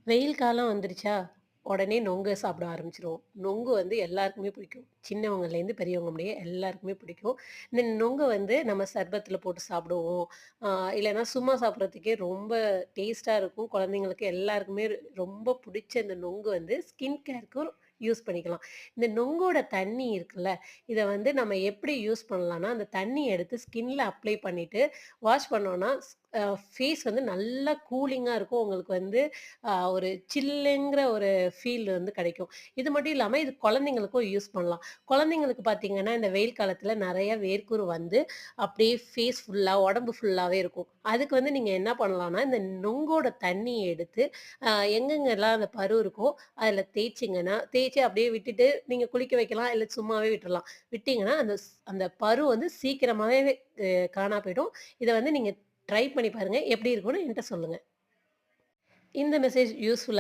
வெயில் காலம் வந்துருச்சா, உடனே நொங்க சாப்பிட ஆரம்பிச்சுருவோம். நொங்கு வந்து எல்லாருக்குமே பிடிக்கும். சின்னவங்கலேருந்து பெரியவங்க முடிய எல்லாருக்குமே பிடிக்கும். இந்த நொங்க வந்து நம்ம சர்பத்தில போட்டு சாப்பிடுவோம். ஆ இல்லன்னா சும்மா சாப்பிடுறதுக்கே ரொம்ப டேஸ்ட்டா இருக்கும். குழந்தைங்களுக்கு எல்லாருக்குமே ரொம்ப பிடிச்ச இந்த நொங்கு வந்து ஸ்கின் கேருக்கும் யூஸ் பண்ணிக்கலாம். இந்த நொங்கோட தண்ணி இருக்குல்ல, இத வந்து நம்ம எப்படி யூஸ் பண்ணலான்னா, அந்த தண்ணிய எடுத்து ஸ்கின்ல அப்ளை பண்ணிட்டு வாஷ் பண்ணோம்னா, ஃபேஸ் வந்து நல்லா கூலிங்கா இருக்கும். உங்களுக்கு வந்து ஒரு சில்லுங்கிற ஒரு ஃபீல் வந்து கிடைக்கும். இது மட்டும் இல்லாம இது குழந்தைங்களுக்கும் யூஸ் பண்ணலாம். குழந்தைங்களுக்கு பார்த்தீங்கன்னா, இந்த வெயில் காலத்தில நெறைய வேர்க்கூரு வந்து அப்படியே ஃபேஸ் ஃபுல்லா, உடம்பு ஃபுல்லாவே இருக்கும். அதுக்கு வந்து நீங்க என்ன பண்ணலாம்னா, இந்த நுங்கோட தண்ணிய எடுத்து எங்கெங்கலாம் அந்த பரு இருக்கோ, அதில தேய்ச்சிங்கன்னா தேய்ச்சு அப்படியே விட்டுட்டு நீங்க குளிக்க வைக்கலாம். இல்ல சும்மாவே விட்டுறலாம். விட்டீங்கன்னா, அந்த பரு வந்து சீக்கிரமாவே காணா போயிடும். இத வந்து நீங்க ட்ரை பண்ணி பாருங்க. எப்படி இருக்கும்னு என்ட்ட சொல்லுங்க. இந்த மெசேஜ் யூஸ்ஃபுல்லா